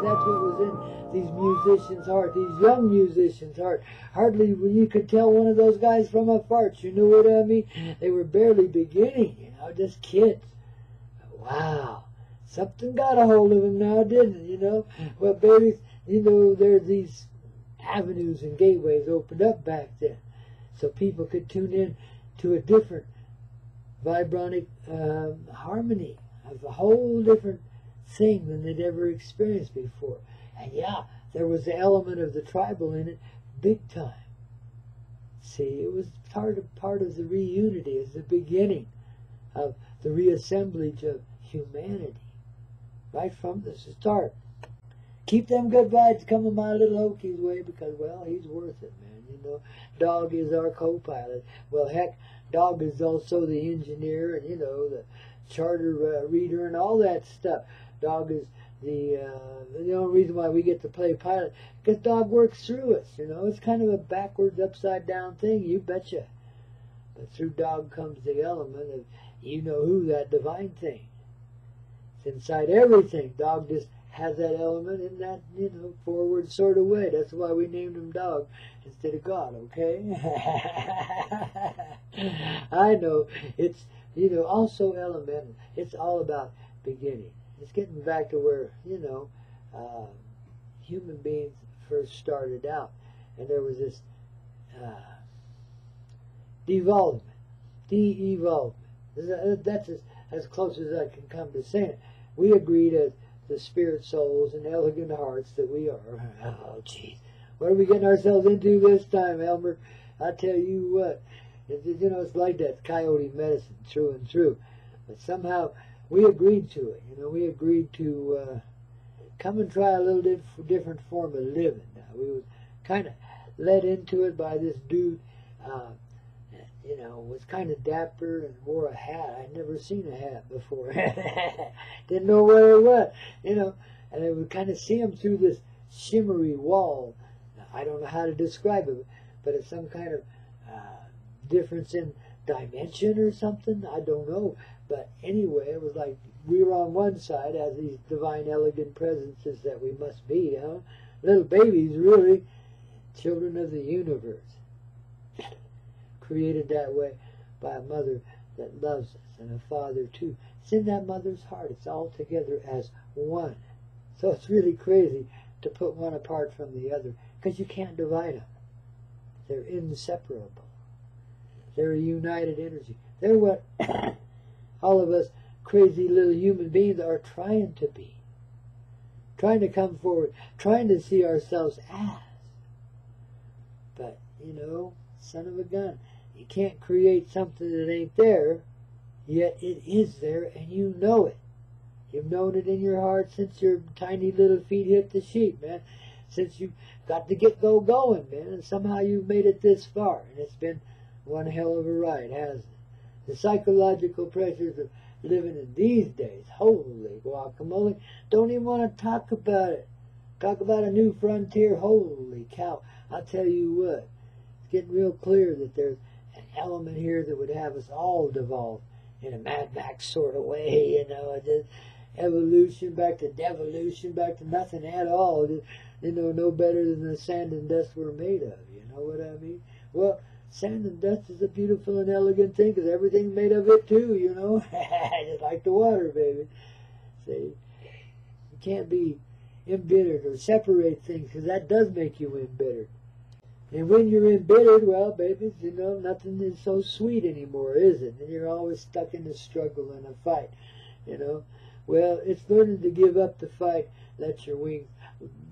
because that's what was in these musicians' heart, these young musicians' heart. Hardly you could tell one of those guys from a fart, you know what I mean? They were barely beginning, you know, just kids. Wow. Something got a hold of them now, didn't it, you know? Well, babies, you know, there's these avenues and gateways opened up back then, so people could tune in to a different vibronic harmony of a whole different thing than they'd ever experienced before. And yeah, there was the element of the tribal in it, big time. See, it was part of the reunity, it's the beginning of the reassemblage of humanity, right from the start. Keep them good vibes coming my little Okie's way because, well, he's worth it, man. You know, Dog is our co-pilot. Well, heck, Dog is also the engineer and, you know, the charter reader and all that stuff. Dog is the only reason why we get to play pilot, because Dog works through us, you know. It's kind of a backwards, upside-down thing, you betcha. But through Dog comes the element of, you know who, that divine thing. It's inside everything. Dog just has that element in that, you know, forward sort of way. That's why we named him Dog instead of God, okay? I know. It's, you know, also elemental. It's all about beginning. It's getting back to where, you know, human beings first started out. And there was this devolvement, de-evolvement. That's as close as I can come to saying it. We agreed as the spirit souls and elegant hearts that we are. Oh, jeez. What are we getting ourselves into this time, Elmer? I tell you what. You know, it's like that coyote medicine, through and through. But somehow we agreed to it. You know, we agreed to come and try a little different form of living. Now, we were kind of led into it by this dude, you know, was kind of dapper and wore a hat. I'd never seen a hat before. Didn't know what it was, you know. And I would kind of see him through this shimmery wall. Now, I don't know how to describe it, but it's some kind of difference in dimension or something. I don't know. But anyway, it was like we were on one side as these divine, elegant presences that we must be, huh? Little babies, really. Children of the universe. Created that way by a mother that loves us, and a father too. It's in that mother's heart. It's all together as one. So it's really crazy to put one apart from the other, because you can't divide them. They're inseparable. They're a united energy. They're what all of us crazy little human beings are trying to be. Trying to come forward. Trying to see ourselves as. But, you know, son of a gun. You can't create something that ain't there, yet it is there, and you know it. You've known it in your heart since your tiny little feet hit the sheet, man. Since you got to get going, man, and somehow you've made it this far, and it's been one hell of a ride, hasn't it? The psychological pressures of living in these days, holy guacamole, don't even want to talk about it. Talk about a new frontier, holy cow. I'll tell you what, it's getting real clear that there's an element here that would have us all devolve in a Mad Max sort of way, you know, just evolution back to devolution, back to nothing at all, you know, no better than the sand and dust we're made of, you know what I mean? Well, sand and dust is a beautiful and elegant thing, because everything's made of it too, you know, just like the water, baby. See, you can't be embittered or separate things, because that does make you embittered. And when you're embittered, well, babies, you know, nothing is so sweet anymore, is it? And you're always stuck in a struggle and a fight, you know. Well, it's learning to give up the fight, let your wings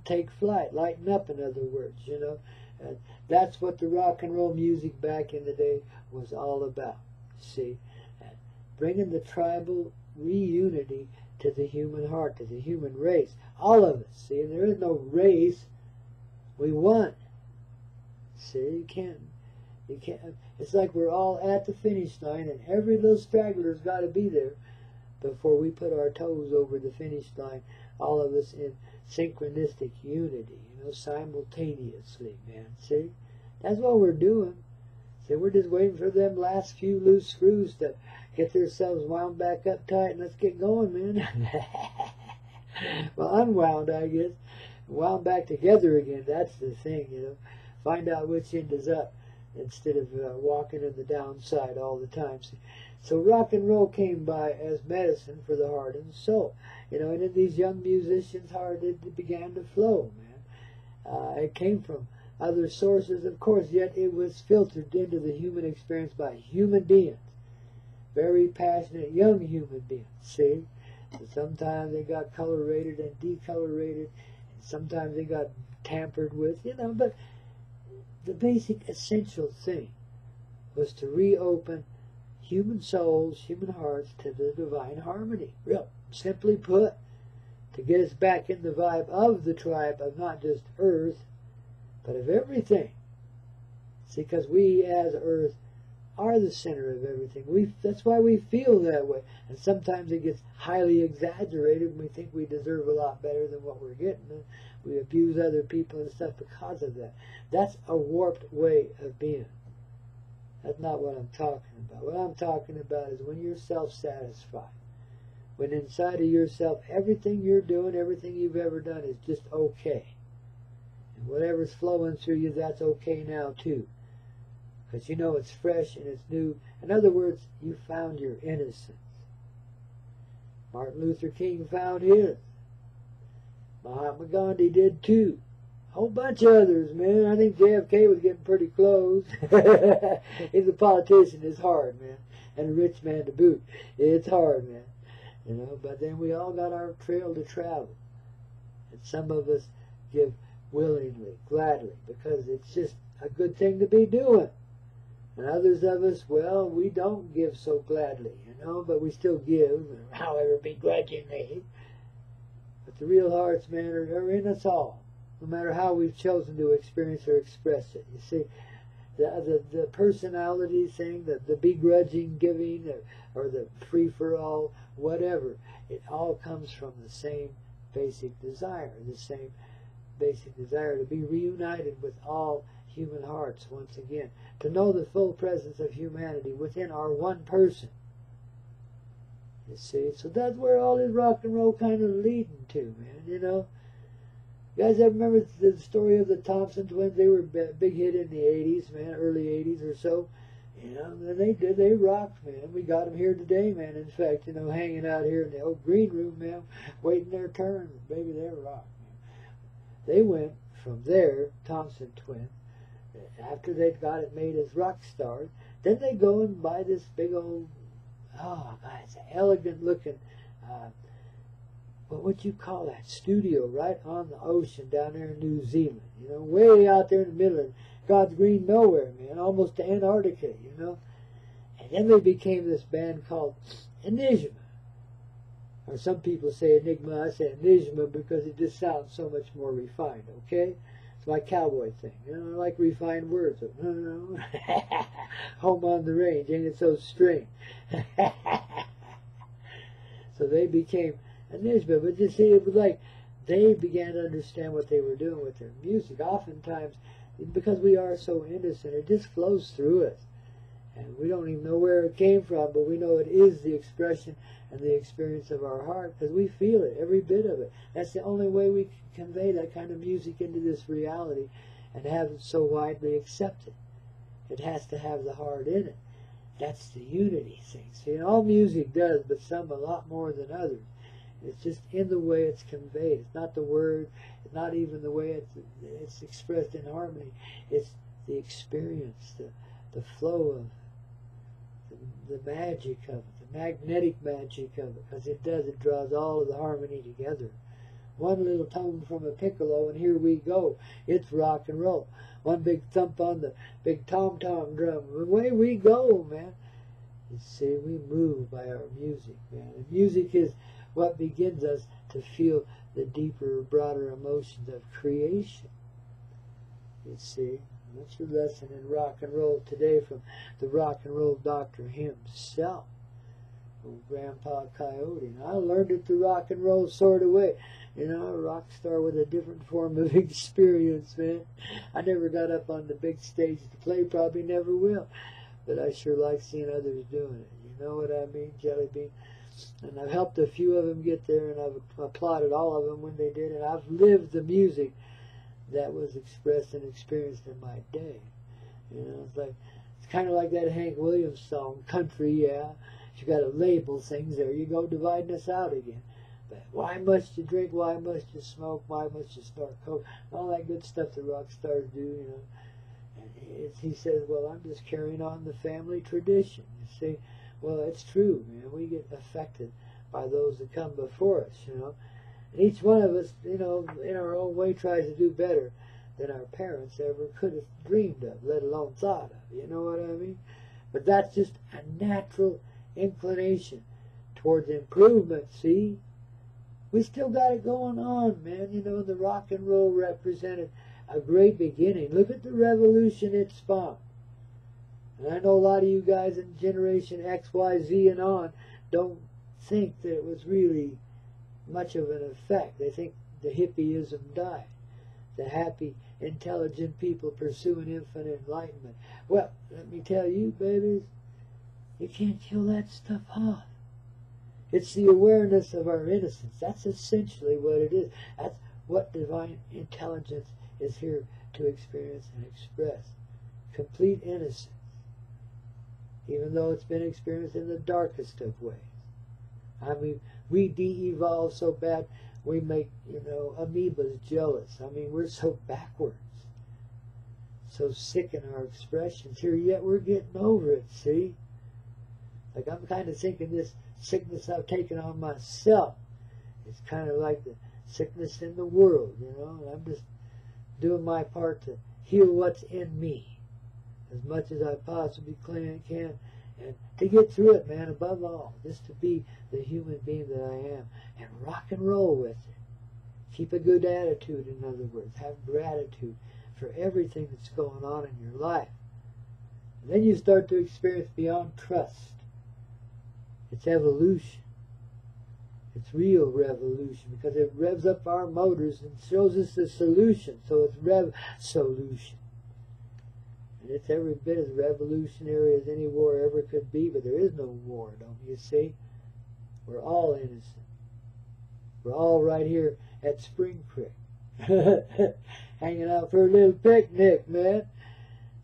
take flight, lighten up, in other words, you know. And that's what the rock and roll music back in the day was all about, see. And bringing the tribal reunity to the human heart, to the human race. All of us, see, there is no race. We won. See, you can't, it's like we're all at the finish line, and every little straggler's got to be there before we put our toes over the finish line, all of us in synchronistic unity, you know, simultaneously, man, see? That's what we're doing. See, we're just waiting for them last few loose screws to get themselves wound back up tight, and let's get going, man. Well, unwound, I guess. Wound back together again. That's the thing, you know. Find out which end is up instead of walking in the downside all the time. So rock and roll came by as medicine for the heart and soul. You know, and in these young musicians' heart, it began to flow, man. It came from other sources, of course, yet it was filtered into the human experience by human beings. Very passionate young human beings, see? So sometimes they got color-rated and decolor-rated, and sometimes they got tampered with, you know, but the basic essential thing was to reopen human souls, human hearts to the divine harmony. Real simply put, to get us back in the vibe of the tribe of not just earth, but of everything. See, because we as earth are the center of everything. That's why we feel that way. And sometimes it gets highly exaggerated and we think we deserve a lot better than what we're getting. And we abuse other people and stuff because of that. That's a warped way of being. That's not what I'm talking about. What I'm talking about is when you're self-satisfied. When inside of yourself, everything you're doing, everything you've ever done is just okay. And whatever's flowing through you, that's okay now too. Because you know it's fresh and it's new. In other words, you found your innocence. Martin Luther King found his. Mahatma Gandhi did too. A whole bunch of others, man. I think JFK was getting pretty close. He's a politician. It's hard, man. And a rich man to boot. It's hard, man. You know, but then we all got our trail to travel. And some of us give willingly, gladly, because it's just a good thing to be doing. And others of us, well, we don't give so gladly, you know, but we still give, however begrudgingly. But the real hearts, man, are in us all, no matter how we've chosen to experience or express it. You see, the personality thing, the begrudging giving, or the free-for-all, whatever, it all comes from the same basic desire, to be reunited with all human hearts once again, to know the full presence of humanity within our one person. You see, so that's where all this rock and roll kind of leading to, man, you know. You guys ever remember the story of the Thompson twins? They were a big hit in the 80s, man, early 80s or so. You know, and they rocked, man. We got them here today, man. In fact, you know, hanging out here in the old green room, man, waiting their turn. Baby, they rocked, man. They went from there, Thompson twins, after they'd got it made as rock stars, then they go and buy this big old, oh, God, it's an elegant looking, what would you call that, studio right on the ocean down there in New Zealand, you know, way out there in the middle of God's green nowhere, man, almost to Antarctica, you know. And then they became this band called Enigma. Or some people say Enigma, I say Enigma because it just sounds so much more refined, okay? It's my cowboy thing, you know, I like refined words. Home on the range, ain't it so strange? So they became Enigma, but you see, it was like they began to understand what they were doing with their music. Oftentimes, because we are so innocent, it just flows through us. And we don't even know where it came from, but we know it is the expression and the experience of our heart, because we feel it, every bit of it. That's the only way we can convey that kind of music into this reality and have it so widely accepted. It has to have the heart in it. That's the unity thing. See, all music does, but some a lot more than others. It's just in the way it's conveyed. It's not the word. It's not even the way it's expressed in harmony. It's the experience, the flow of the magic of it, the magnetic magic of it, because it draws all of the harmony together. One little tone from a piccolo, and here we go. It's rock and roll. One big thump on the big tom-tom drum. Away we go, man. You see, we move by our music, man. And music is what begins us to feel the deeper, broader emotions of creation. You see, that's your lesson in rock and roll today from the rock and roll doctor himself, old Grandpaw Koyote. And I learned it the rock and roll sort of way. You know, a rock star with a different form of experience, man. I never got up on the big stage to play, probably never will. But I sure like seeing others doing it. You know what I mean, Jelly Bean? And I've helped a few of them get there, and I've applauded all of them when they did, and I've lived the music that was expressed and experienced in my day. You know, it's kind of like that Hank Williams song, Country, yeah. You got to label things. There you go, dividing us out again. But why must you drink? Why must you smoke? Why must you snort coke? All that good stuff the rock stars do, you know. And he says, well, I'm just carrying on the family tradition. You see, well, it's true, man. We get affected by those that come before us, you know. And each one of us, you know, in our own way tries to do better than our parents ever could have dreamed of, let alone thought of. You know what I mean? But that's just a natural inclination towards improvement, see? We still got it going on, man. You know, the rock and roll represented a great beginning. Look at the revolution it spawned. And I know a lot of you guys in Generation X, Y, Z, and on don't think that it was really much of an effect. They think the hippieism died. The happy, intelligent people pursuing infinite enlightenment. Well, let me tell you, babies, you can't kill that stuff off. It's the awareness of our innocence. That's essentially what it is. That's what divine intelligence is here to experience and express. Complete innocence. Even though it's been experienced in the darkest of ways. I mean, we de-evolve so bad, we make, you know, amoebas jealous. I mean, we're so backwards. So sick in our expressions here, yet we're getting over it, see? Like, I'm kind of thinking this sickness I've taken on myself, it's kind of like the sickness in the world, you know, and I'm just doing my part to heal what's in me as much as I possibly can, and to get through it, man, above all, just to be the human being that I am, and rock and roll with it. Keep a good attitude, in other words. Have gratitude for everything that's going on in your life. And then you start to experience beyond trust. It's evolution. It's real revolution, because it revs up our motors and shows us the solution. So it's rev-solution. And it's every bit as revolutionary as any war ever could be, but there is no war, don't you see? We're all innocent. We're all right here at Spring Crick. Hanging out for a little picnic, man.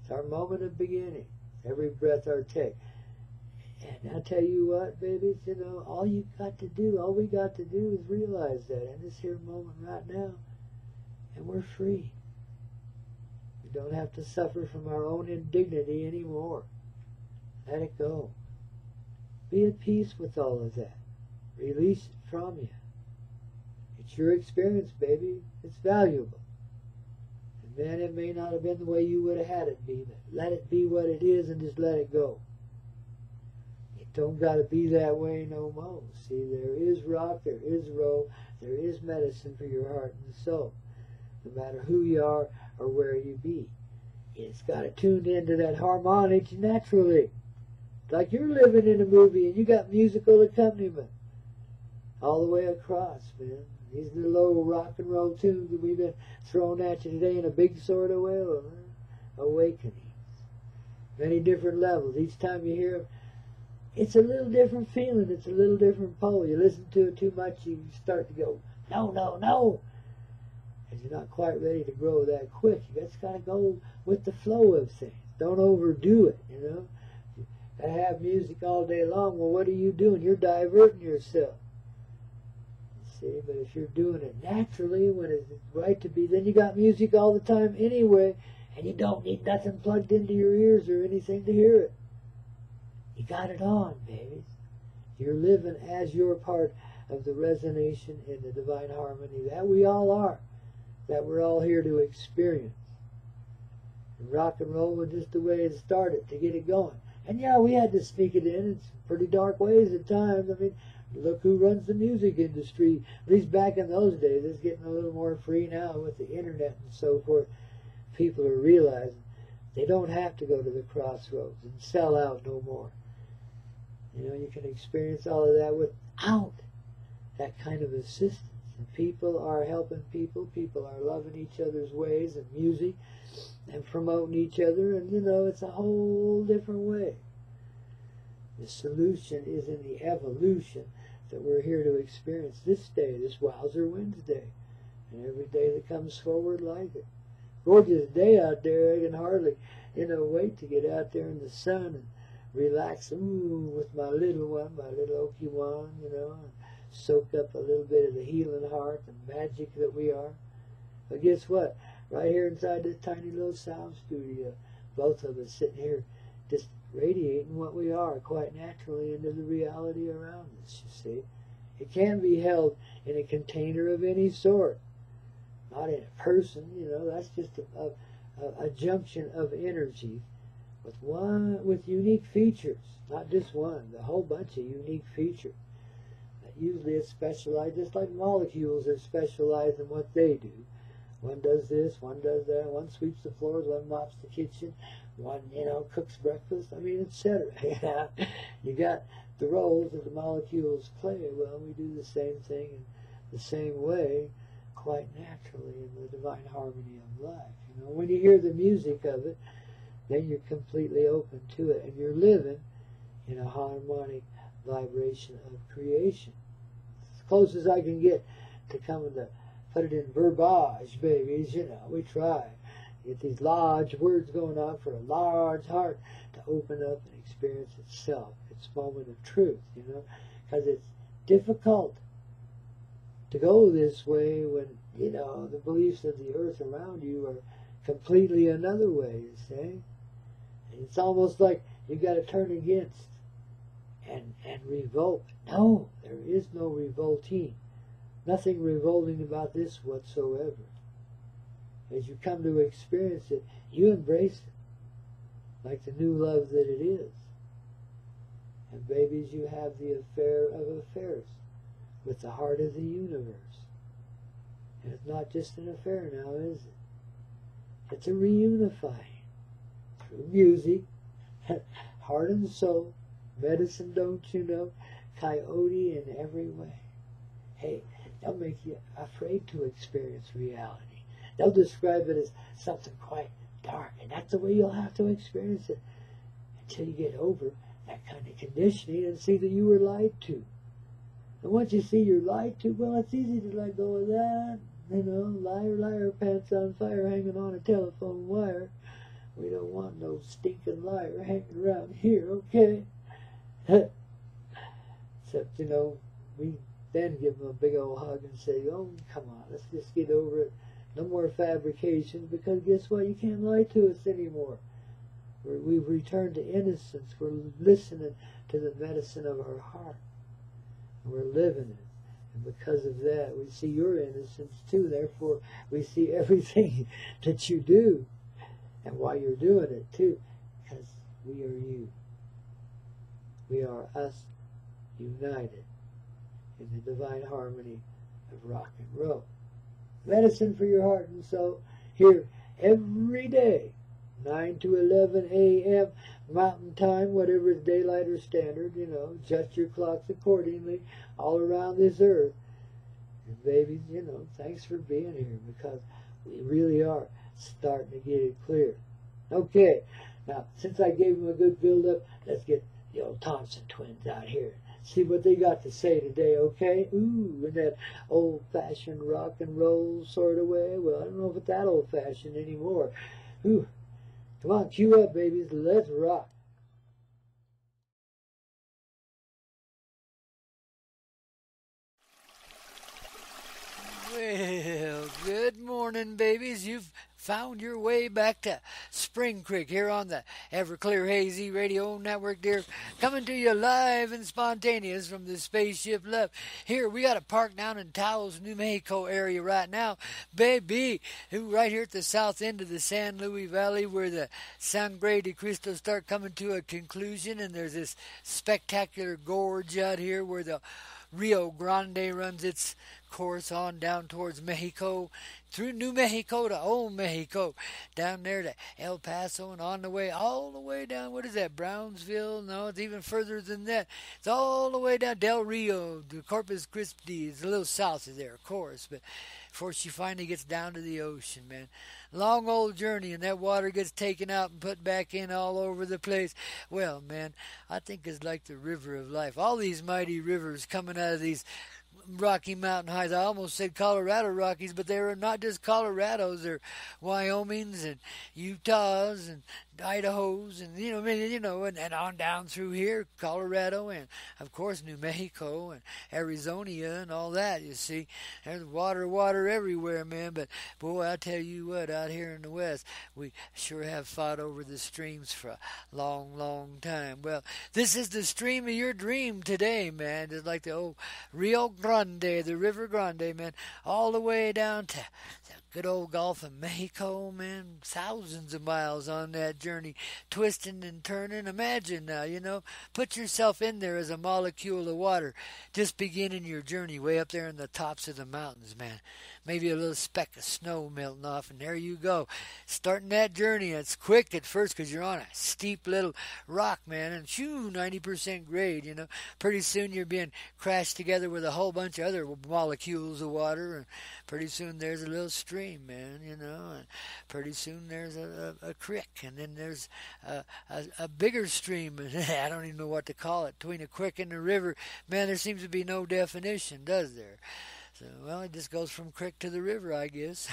It's our moment of beginning. Every breath our take. And I tell you what, babies, you know, all you got to do, all we got to do is realize that in this here moment right now, and we're free. We don't have to suffer from our own indignity anymore. Let it go. Be at peace with all of that. Release it from you. It's your experience, baby. It's valuable. And man, it may not have been the way you would have had it be, but let it be what it is and just let it go. Don't got to be that way no more. See, there is rock, there is roll, there is medicine for your heart and soul. No matter who you are or where you be. It's got to tune into that harmonics naturally. Like you're living in a movie and you got musical accompaniment all the way across, man. These little old rock and roll tunes that we've been throwing at you today in a big sort of way. Awakening. Many different levels. Each time you hear them, it's a little different feeling. It's a little different pole. You listen to it too much, you start to go, no, no, no. And you're not quite ready to grow that quick. You just got to go with the flow of things. Don't overdo it, you know. You have music all day long. Well, what are you doing? You're diverting yourself. See, but if you're doing it naturally, when it's right to be, then you got music all the time anyway, and you don't need nothing plugged into your ears or anything to hear it. You got it on, babies. You're living as you're part of the resonation in the divine harmony that we all are, that we're all here to experience. And rock and roll was just the way it started to get it going. And yeah, we had to sneak it in some pretty dark ways at times. I mean, look who runs the music industry. At least back in those days, it's getting a little more free now with the internet and so forth. People are realizing they don't have to go to the crossroads and sell out no more. You know, you can experience all of that without that kind of assistance. And people are helping people. People are loving each other's ways and music and promoting each other. And, you know, it's a whole different way. The solution is in the evolution that we're here to experience this day, this Wowzer Wednesday, and every day that comes forward like it. Gorgeous day out there. I can hardly, wait to get out there in the sun and relax, with my little one, my little Okie one, and soak up a little bit of the healing heart, the magic that we are. But guess what? Right here inside this tiny little sound studio, both of us sitting here just radiating what we are quite naturally into the reality around us, you see. It can't be held in a container of any sort. Not in a person, that's just a junction of energy with unique features. Not just one, a whole bunch of unique features. That usually is specialized, just like molecules are specialized in what they do. One does this, one does that, one sweeps the floors, one mops the kitchen, one, cooks breakfast, etc. You got the roles that the molecules play. Well, we do the same thing in the same way, quite naturally, in the divine harmony of life. When you hear the music of it, then you're completely open to it, and you're living in a harmonic vibration of creation. As close as I can get to coming to put it in verbiage, babies, we try. Get these large words going on for a large heart to open up and experience itself, its moment of truth, because it's difficult to go this way when, the beliefs of the earth around you are completely another way, you see. And it's almost like you got to turn against and revolt. No, there is no revolting. Nothing revolting about this whatsoever. As you come to experience it, you embrace it like the new love that it is. And babies, you have the affair of affairs with the heart of the universe. And it's not just an affair now, is it? It's a reunifying through music, heart and soul, medicine, don't you know, coyote in every way. Hey, they'll make you afraid to experience reality. They'll describe it as something quite dark, and that's the way you'll have to experience it until you get over that kind of conditioning and see that you were lied to. And once you see you're lied to, well, it's easy to let go of that. Liar, liar, pants on fire, hanging on a telephone wire. We don't want no stinking liar hanging around here, okay? Except, we then give them a big old hug and say, oh, come on, let's just get over it. No more fabrications, because guess what? You can't lie to us anymore. We've returned to innocence. We're listening to the medicine of our heart. And we're living it. And because of that, we see your innocence too. Therefore, we see everything that you do and why you're doing it too. Because we are you. We are us united in the divine harmony of rock and roll. Medicine for your heart and soul, here every day, 9 to 11 a.m. Mountain Time, whatever is daylight or standard, adjust your clocks accordingly all around this earth. And babies, thanks for being here, because we really are starting to get it clear. Okay, now, since I gave them a good build-up, let's get the old Thompson twins out here. See what they got to say today, okay? Ooh, in that old-fashioned rock and roll sort of way. Well, I don't know if it's that old-fashioned anymore. Ooh, come on, cue up, babies. Let's rock. Well, good morning, babies. You've found your way back to Spring Creek here on the Everclear Hazy Radio Network, dear. Coming to you live and spontaneous from the Spaceship Love. Here, we got a park down in Taos, New Mexico area right now, baby. Right here at the south end of the San Luis Valley, where the Sangre de Cristo start coming to a conclusion, and there's this spectacular gorge out here where the Rio Grande runs its course on down towards Mexico, through New Mexico to Old Mexico, down there to El Paso, and on the way, all the way down, what is that, Brownsville? No, it's even further than that. It's all the way down Del Rio to Corpus Christi. It's a little south of there, of course, but before she finally gets down to the ocean, man. Long old journey, and that water gets taken out and put back in all over the place. Well, man, I think it's like the river of life. All these mighty rivers coming out of these Rocky Mountain heights. I almost said Colorado Rockies, but they were not just Colorados. They're Wyomings and Utahs and Idahos and and on down through here, Colorado and of course New Mexico and Arizona and all that. You see, there's water everywhere, man. But boy, I tell you what, out here in the West, we sure have fought over the streams for a long, long time. Well, this is the stream of your dream today, man. Just like the old Rio Grande, the River Grande, man, all the way down to the good old Gulf of Mexico, man. Thousands of miles on that journey, twisting and turning. Imagine now, put yourself in there as a molecule of water, just beginning your journey way up there in the tops of the mountains, man. Maybe a little speck of snow melting off, and there you go. Starting that journey, it's quick at first because you're on a steep little rock, man, and 90% grade, Pretty soon you're being crashed together with a whole bunch of other molecules of water, and pretty soon there's a little stream, man, and pretty soon there's a crick, and then there's a bigger stream. I don't even know what to call it. Between a crick and a river, man, there seems to be no definition, does there? So, well, it just goes from creek to the river, I guess.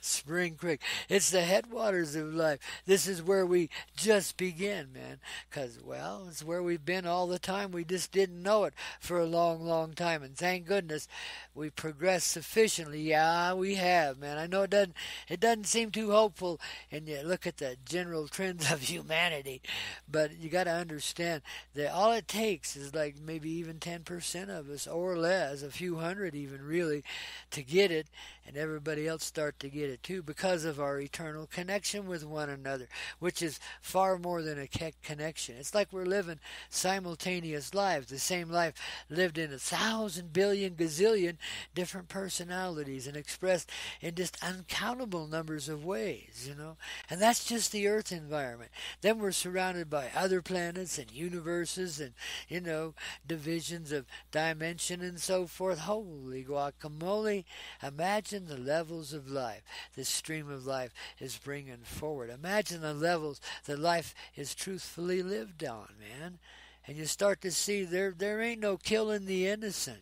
Spring Creek. It's the headwaters of life. This is where we just begin, man. Because, well, it's where we've been all the time. We just didn't know it for a long, long time. And thank goodness we progressed sufficiently. Yeah, we have, man. I know it doesn't seem too hopeful, and you look at the general trends of humanity. But you got to understand that all it takes is like maybe even 10% of us or less, a few hundred even really, to get it, and everybody else start to get it too because of our eternal connection with one another, which is far more than a connection. It's like we're living simultaneous lives, the same life lived in 1,000 billion gazillion different personalities and expressed in just uncountable numbers of ways, and that's just the Earth environment. Then we're surrounded by other planets and universes and divisions of dimension and so forth. Holy guacamole, imagine the levels of life this stream of life is bringing forward. Imagine the levels that life is truthfully lived on, man. And you start to see there ain't no killing the innocent,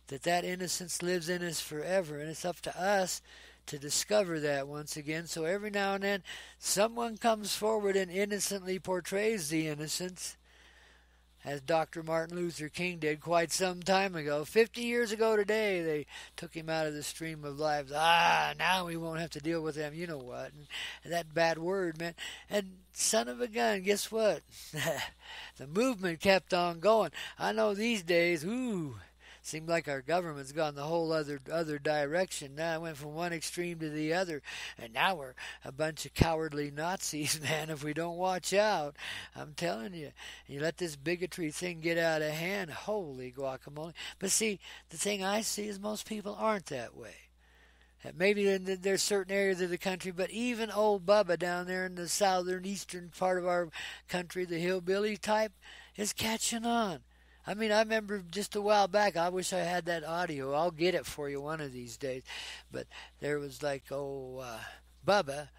that innocence lives in us forever, and it's up to us to discover that once again. So every now and then someone comes forward and innocently portrays the innocence, as Dr. Martin Luther King did quite some time ago. 50 years ago today, they took him out of the stream of life. Now we won't have to deal with him. You know what? And that bad word, man. And son of a gun, guess what? The movement kept on going. I know these days, seemed like our government's gone the whole other direction. Now it went from one extreme to the other, and now we're a bunch of cowardly Nazis, man, if we don't watch out. I'm telling you, you let this bigotry thing get out of hand, holy guacamole. But see, the thing I see is most people aren't that way. Maybe there's certain areas of the country, but even old Bubba down there in the southern eastern part of our country, the hillbilly type, is catching on. I mean, I remember just a while back, I wish I had that audio. I'll get it for you one of these days. But there was like, Bubba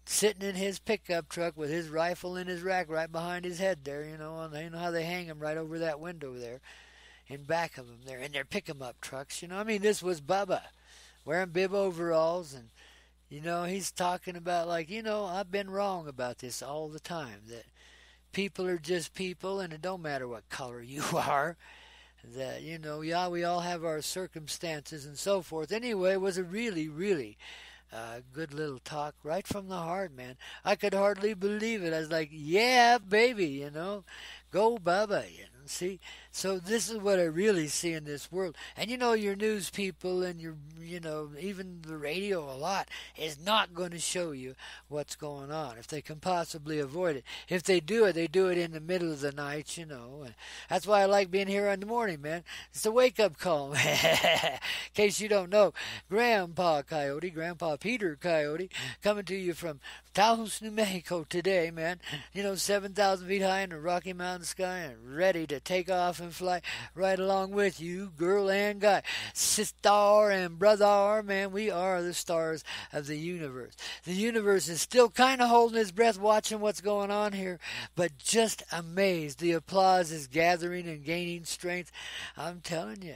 sitting in his pickup truck with his rifle in his rack right behind his head there, and you know how they hang him right over that window there, in back of him there, in their pick-em-up trucks, I mean, this was Bubba, wearing bib overalls, and, he's talking about like, I've been wrong about this all the time, that people are just people, and it don't matter what color you are. That, we all have our circumstances and so forth. Anyway, it was a really, really good little talk right from the heart, man. I could hardly believe it. I was like, yeah, baby, go Bubba, See, so this is what I really see in this world. And your news people and your, even the radio a lot is not going to show you what's going on if they can possibly avoid it. If they do it in the middle of the night, And that's why I like being here in the morning, man. It's a wake-up call. In case you don't know, Grandpaw Peter Coyote, coming to you from Taos, New Mexico today, man. 7,000 feet high in the Rocky Mountain sky and ready to to take off and fly right along with you, girl and guy. Sister and brother, man, we are the stars of the universe. The universe is still kind of holding its breath watching what's going on here, but just amazed. The applause is gathering and gaining strength. I'm telling you,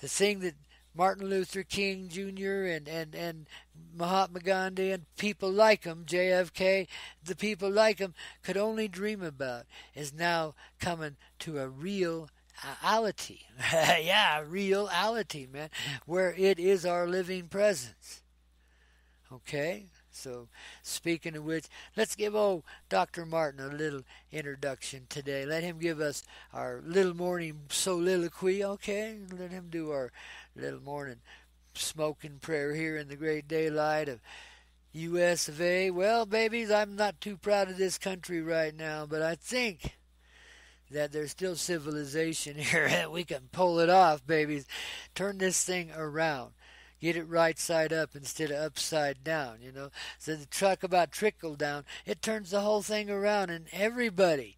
the thing that Martin Luther King Jr. and Mahatma Gandhi and people like him, JFK, the people like him, could only dream about is now coming to a reality. Yeah, reality, man, where it is our living presence. Okay? So, speaking of which, let's give old Dr. Martin a little introduction today. Let him give us our little morning soliloquy, okay? Let him do our little morning smoking prayer here in the great daylight of U.S. of A. Well, babies, I'm not too proud of this country right now, but I think that there's still civilization here. We can pull it off, babies. Turn this thing around. Get it right side up instead of upside down, you know. So the talk about trickle down, it turns the whole thing around, and everybody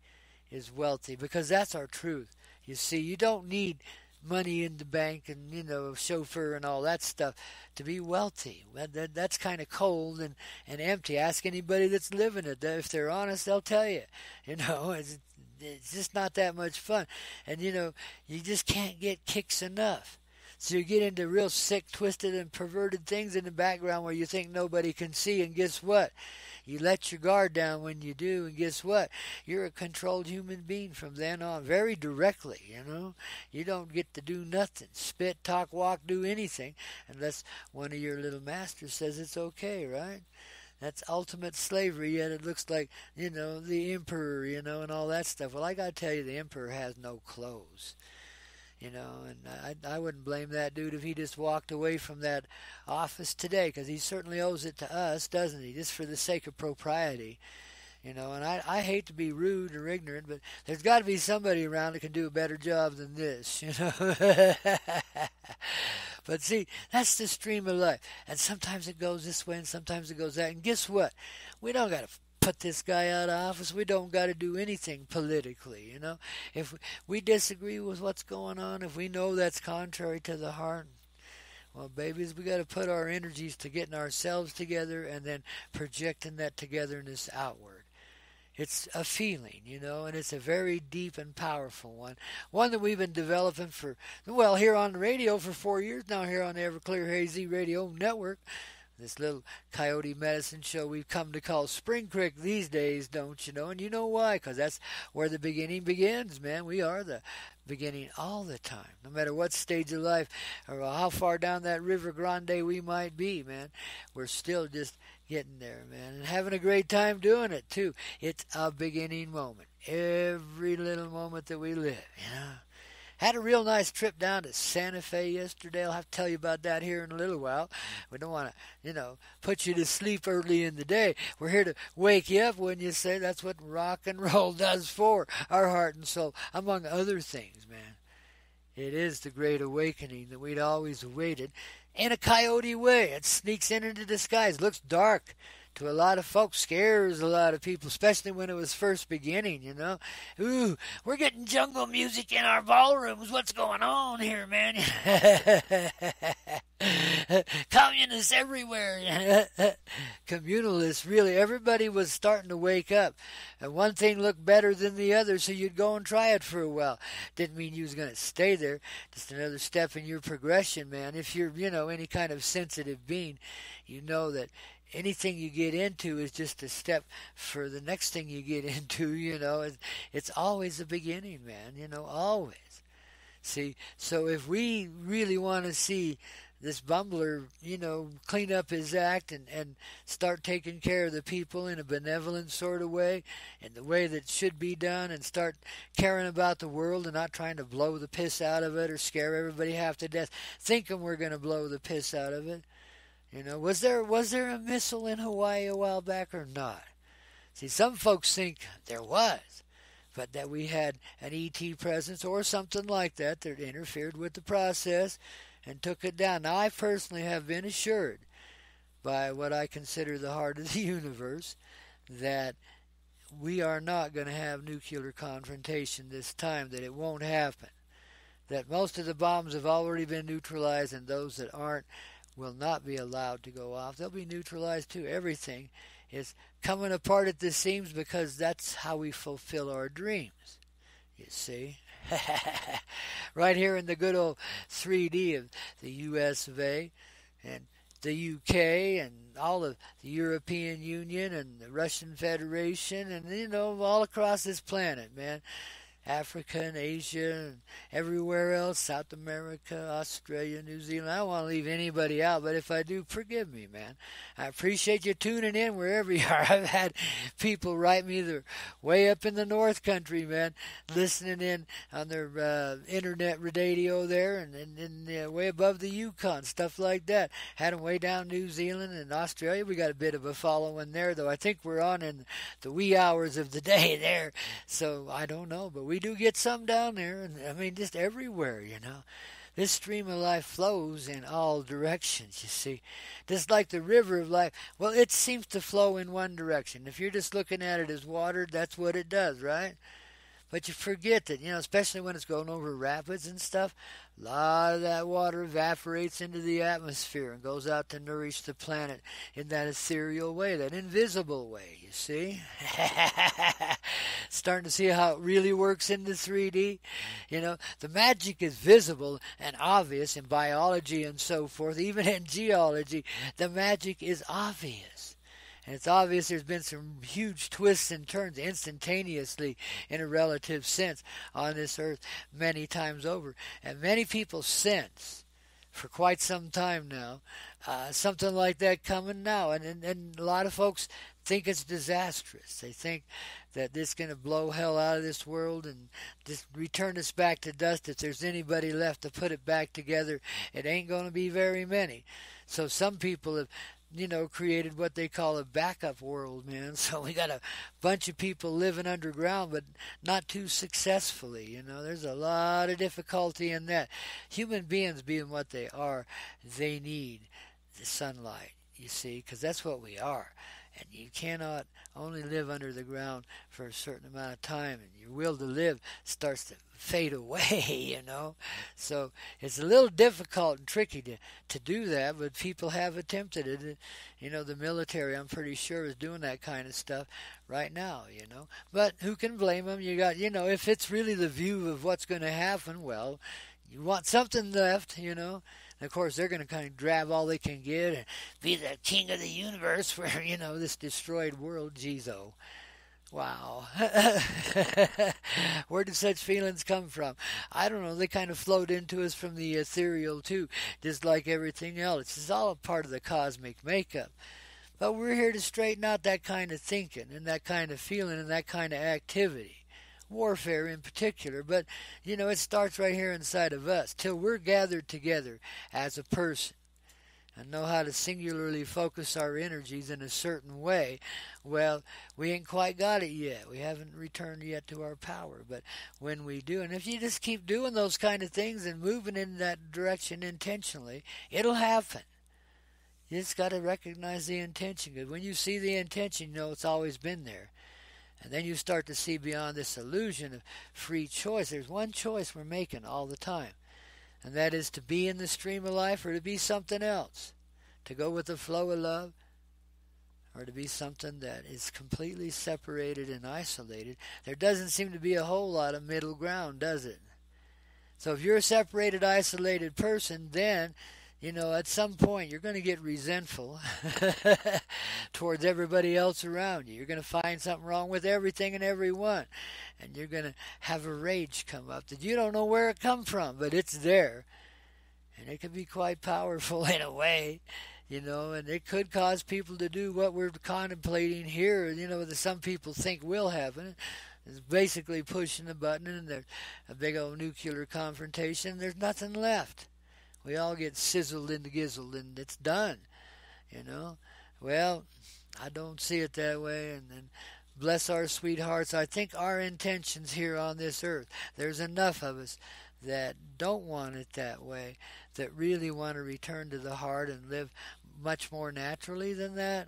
is wealthy because that's our truth. You see, you don't need money in the bank and, you know, a chauffeur and all that stuff to be wealthy. That's kind of cold and empty. Ask anybody that's living it. If they're honest, they'll tell you. You know, it's just not that much fun. And, you know, you just can't get kicks enough. So you get into real sick, twisted, and perverted things in the background where you think nobody can see, and guess what? You let your guard down when you do, and guess what? You're a controlled human being from then on, very directly, you know. You don't get to do nothing, spit, talk, walk, do anything, unless one of your little masters says it's okay, right? That's ultimate slavery, yet it looks like, you know, the emperor, you know, and all that stuff. Well, I got to tell you, the emperor has no clothes. You know, and I wouldn't blame that dude if he just walked away from that office today, because he certainly owes it to us, doesn't he, just for the sake of propriety. You know, and I hate to be rude or ignorant, but there's got to be somebody around that can do a better job than this, you know. But see, that's the stream of life. And sometimes it goes this way and sometimes it goes that. And guess what? We don't got to put this guy out of office. We don't got to do anything politically, you know. If we disagree with what's going on, if we know that's contrary to the heart, well, babies, we got to put our energies to getting ourselves together and then projecting that togetherness outward. It's a feeling, you know, and it's a very deep and powerful one. One that we've been developing for, well, here on the radio for 4 years now, here on the Everclear Hazy Radio Network. This little coyote medicine show we've come to call Spring Crick these days, don't you know? And you know why? Because that's where the beginning begins, man. We are the beginning all the time. No matter what stage of life or how far down that River Grande we might be, man, we're still just getting there, man. And having a great time doing it, too. It's a beginning moment. Every little moment that we live, you know. Had a real nice trip down to Santa Fe yesterday. I'll have to tell you about that here in a little while. We don't want to, you know, put you to sleep early in the day. We're here to wake you up, wouldn't you say? That's what rock and roll does for our heart and soul, among other things, man. It is the great awakening that we'd always awaited in a coyote way. It sneaks in into the skies, looks dark to a lot of folks, scares a lot of people, especially when it was first beginning, you know. Ooh, we're getting jungle music in our ballrooms. What's going on here, man? Communists everywhere. Communalists, really. Everybody was starting to wake up. And one thing looked better than the other, so you'd go and try it for a while. Didn't mean you was going to stay there. Just another step in your progression, man. If you're, you know, any kind of sensitive being, you know that anything you get into is just a step for the next thing you get into, you know. It's always the beginning, man, you know, always. See, so if we really want to see this bumbler, you know, clean up his act and start taking care of the people in a benevolent sort of way, in the way that should be done, and start caring about the world and not trying to blow the piss out of it or scare everybody half to death, thinking we're going to blow the piss out of it. You know, was there a missile in Hawaii a while back or not? See, some folks think there was, but that we had an ET presence or something like that that interfered with the process and took it down. Now, I personally have been assured by what I consider the heart of the universe that we are not going to have nuclear confrontation this time, that it won't happen, that most of the bombs have already been neutralized, and those that aren't will not be allowed to go off. They'll be neutralized too. Everything is coming apart at the seams because that's how we fulfill our dreams, you see. Right here in the good old 3D of the US of A and the UK and all of the European Union and the Russian Federation and, you know, all across this planet, man. Africa and Asia and everywhere else, South America, Australia, New Zealand. I don't want to leave anybody out, but if I do, forgive me, man. I appreciate you tuning in wherever you are. I've had people write me they're way up in the North Country, man, listening in on their internet radio there and way above the Yukon, stuff like that. Had them way down New Zealand and Australia. We got a bit of a following there, though. I think we're on in the wee hours of the day there, so I don't know, but we do get some down there, and I mean, just everywhere, you know. This stream of life flows in all directions, you see. Just like the river of life, well, it seems to flow in one direction. If you're just looking at it as water, that's what it does, right? But you forget that, you know, especially when it's going over rapids and stuff, a lot of that water evaporates into the atmosphere and goes out to nourish the planet in that ethereal way, that invisible way, you see? Starting to see how it really works in the 3D? You know, the magic is visible and obvious in biology and so forth. Even in geology, the magic is obvious. And it's obvious there's been some huge twists and turns instantaneously in a relative sense on this earth many times over. And many people sense for quite some time now something like that coming now. And a lot of folks think it's disastrous. They think that this is going to blow hell out of this world and just return us back to dust. If there's anybody left to put it back together, it ain't going to be very many. So some people have, you know, created what they call a backup world, man. So we got a bunch of people living underground, but not too successfully, you know. There's a lot of difficulty in that. Human beings being what they are, they need the sunlight, you see, because that's what we are. And you cannot only live under the ground for a certain amount of time, and your will to live starts to fade away, you know. So it's a little difficult and tricky to do that, but people have attempted it. You know, the military, I'm pretty sure, is doing that kind of stuff right now, you know. But who can blame them? You got, you know, if it's really the view of what's going to happen, well, you want something left, you know. And of course, they're going to kind of grab all they can get and be the king of the universe for, you know, this destroyed world. Jeez, oh. Wow. Where did such feelings come from? I don't know. They kind of flowed into us from the ethereal, too, just like everything else. It's all a part of the cosmic makeup. But we're here to straighten out that kind of thinking and that kind of feeling and that kind of activity. Warfare in particular, but, you know, it starts right here inside of us. Till we're gathered together as a person and know how to singularly focus our energies in a certain way, well, we ain't quite got it yet. We haven't returned yet to our power, but when we do, and if you just keep doing those kind of things and moving in that direction intentionally, it'll happen. You just got to recognize the intention, because when you see the intention, you know it's always been there. And then you start to see beyond this illusion of free choice. There's one choice we're making all the time, and that is to be in the stream of life or to be something else, to go with the flow of love or to be something that is completely separated and isolated. There doesn't seem to be a whole lot of middle ground, does it? So if you're a separated, isolated person, then, you know, at some point you're going to get resentful towards everybody else around you. You're going to find something wrong with everything and everyone. And you're going to have a rage come up that you don't know where it come from, but it's there. And it can be quite powerful in a way, you know, and it could cause people to do what we're contemplating here, you know, that some people think will happen. It's basically pushing the button and there's a big old nuclear confrontation. There's nothing left. We all get sizzled and gizzled, and it's done, you know. Well, I don't see it that way, and bless our sweethearts. I think our intentions here on this earth, there's enough of us that don't want it that way, that really want to return to the heart and live much more naturally than that.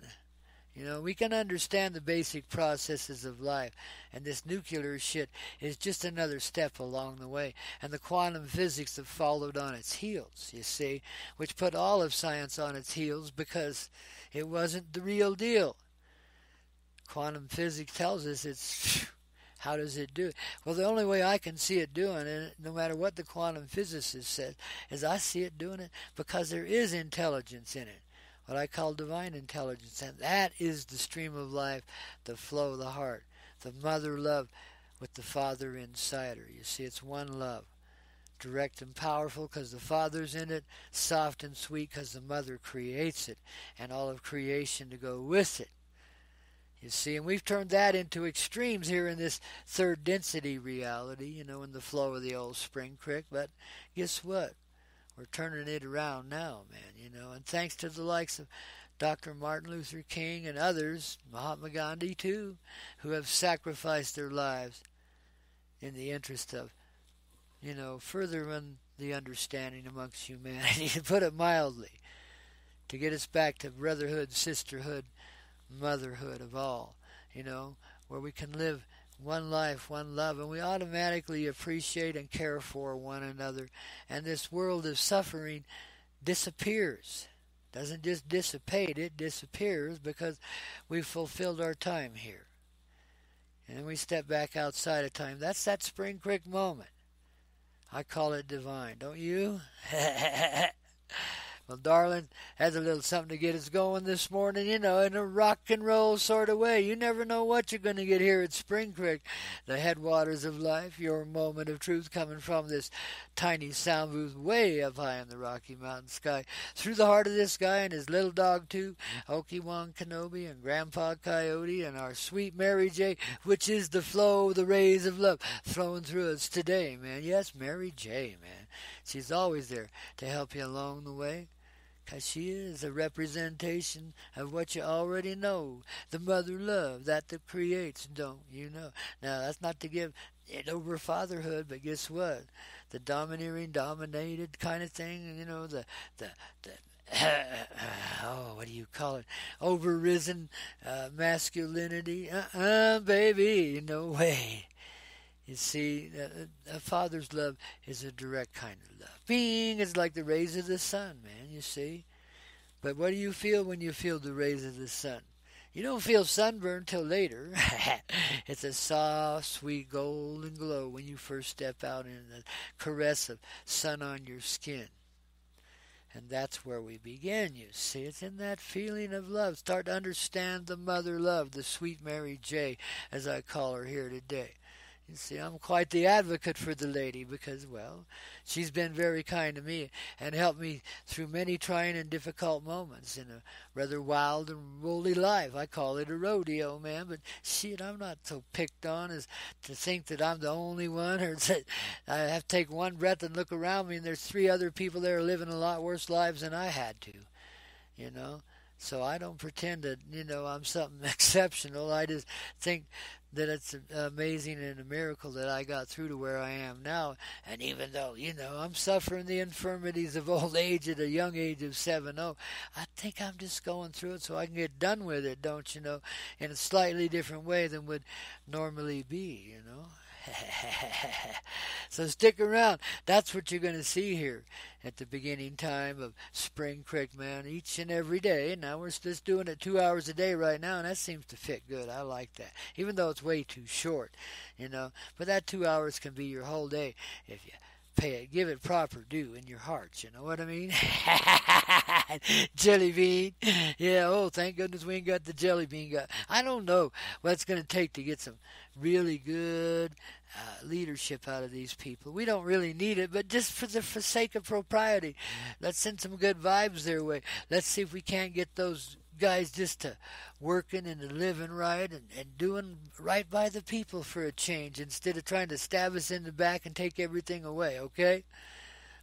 You know, we can understand the basic processes of life, and this nuclear shit is just another step along the way. And the quantum physics have followed on its heels, you see, which put all of science on its heels because it wasn't the real deal. Quantum physics tells us it's... How does it do it? Well, the only way I can see it doing it, no matter what the quantum physicist says, is I see it doing it because there is intelligence in it. What I call divine intelligence, and that is the stream of life, the flow of the heart, the mother love with the Father inside her. You see, it's one love, direct and powerful because the Father's in it, soft and sweet because the mother creates it, and all of creation to go with it. You see, and we've turned that into extremes here in this third density reality, you know, in the flow of the old Spring Crick, but guess what? We're turning it around now, man, you know, and thanks to the likes of Dr. Martin Luther King and others, Mahatma Gandhi too, who have sacrificed their lives in the interest of, you know, furthering the understanding amongst humanity, to put it mildly, to get us back to brotherhood, sisterhood, motherhood of all, you know, where we can live one life, one love, and we automatically appreciate and care for one another, and this world of suffering disappears. Doesn't just dissipate, it disappears because we've fulfilled our time here. And we step back outside of time. That's that Spring Crick moment. I call it divine, don't you? Well, darling, has a little something to get us going this morning, you know, in a rock and roll sort of way. You never know what you're going to get here at Spring Crick, the headwaters of life, your moment of truth coming from this tiny sound booth way up high in the Rocky Mountain sky. Through the heart of this guy and his little dog, too, Obi-Wan Kenobi and Grandpaw Koyote and our sweet Mary J., which is the flow of the rays of love flowing through us today, man. Yes, Mary J., man. She's always there to help you along the way. Because she is a representation of what you already know. The mother love that creates, don't you know? Now, that's not to give it over fatherhood, but guess what? The domineering, dominated kind of thing, you know, the oh, what do you call it? Overrisen masculinity. Baby, no way. You see, a father's love is a direct kind of love. Being is like the rays of the sun, man, you see. But what do you feel when you feel the rays of the sun? You don't feel sunburn till later. It's a soft, sweet, golden glow when you first step out in the caress of sun on your skin. And that's where we begin, you see. It's in that feeling of love. Start to understand the mother love, the sweet Mary J., as I call her here today. You see, I'm quite the advocate for the lady because, well, she's been very kind to me and helped me through many trying and difficult moments in a rather wild and woolly life. I call it a rodeo, man, but shit, I'm not so picked on as to think that I'm the only one, or that I have to take one breath and look around me and there's 3 other people there living a lot worse lives than I had to, you know. So I don't pretend that, you know, I'm something exceptional. I just think that it's amazing and a miracle that I got through to where I am now. And even though, you know, I'm suffering the infirmities of old age at a young age of 70, I think I'm just going through it so I can get done with it, don't you know, in a slightly different way than would normally be, you know. So stick around. That's what you're going to see here at the beginning time of Spring Crick, man, each and every day. Now we're just doing it 2 hours a day right now, and that seems to fit good. I like that, even though it's way too short, you know. But that 2 hours can be your whole day if you pay it, give it proper due in your heart, you know what I mean? Jelly bean. Yeah, oh, thank goodness we ain't got the jelly bean guy. I don't know what it's going to take to get some really good leadership out of these people. We don't really need it, but just for the sake of propriety, let's send some good vibes their way. Let's see if we can't get those guys just to working and living right and doing right by the people for a change instead of trying to stab us in the back and take everything away, okay?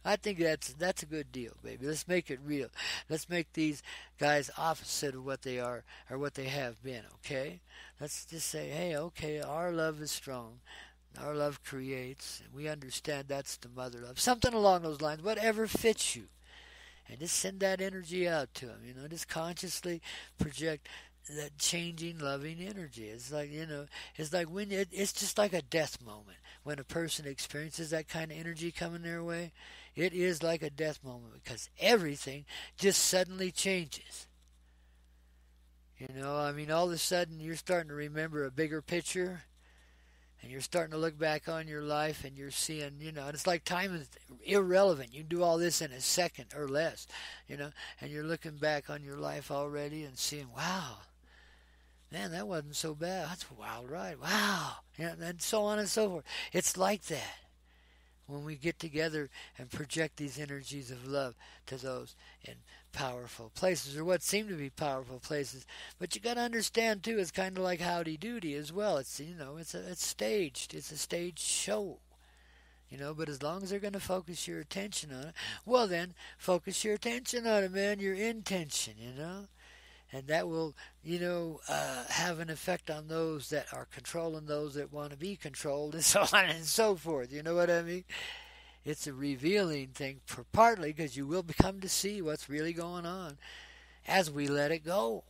I think that's a good deal, baby. Let's make it real. Let's make these guys opposite of what they are or what they have been, okay? Let's just say, hey, okay, our love is strong. Our love creates. And we understand that's the mother love. Something along those lines, whatever fits you. And just send that energy out to them, you know. Just consciously project that changing, loving energy. It's like, it's like when it's just like a death moment. When a person experiences that kind of energy coming their way, it is like a death moment because everything just suddenly changes. I mean, all of a sudden you're starting to remember a bigger picture, and you're starting to look back on your life, and you're seeing, and it's like time is irrelevant. You can do all this in a second or less, and you're looking back on your life already and seeing, wow, man, that wasn't so bad. That's a wild ride. Wow. And so on and so forth. It's like that when we get together and project these energies of love to those in powerful places, or what seem to be powerful places. But you got to understand too, it's kind of like Howdy Doody as well. It's it's staged. It's a staged show. But as long as they're going to focus your attention on it, well then focus your attention on it, man. Your intention, and that will, have an effect on those that are controlling those that want to be controlled, and so on and so forth. You know what I mean? It's a revealing thing, partly because you will come to see what's really going on as we let it go.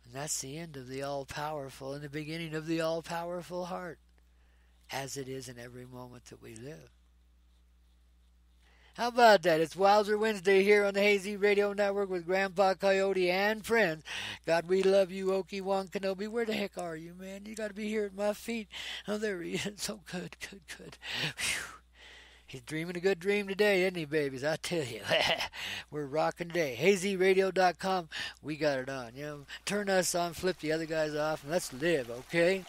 And that's the end of the all-powerful and the beginning of the all-powerful heart, as it is in every moment that we live. How about that? It's Wowzer Wednesday here on the Hazy Radio Network with Grandpa Koyote and friends. God, we love you, Okie Wan Kenobi. Where the heck are you, man? You got to be here at my feet. Oh, there he is. So good. Whew. He's dreaming a good dream today, isn't he, babies? I tell you. We're rocking today. HazyRadio.com. We got it on. Turn us on, flip the other guys off, and let's live, okay?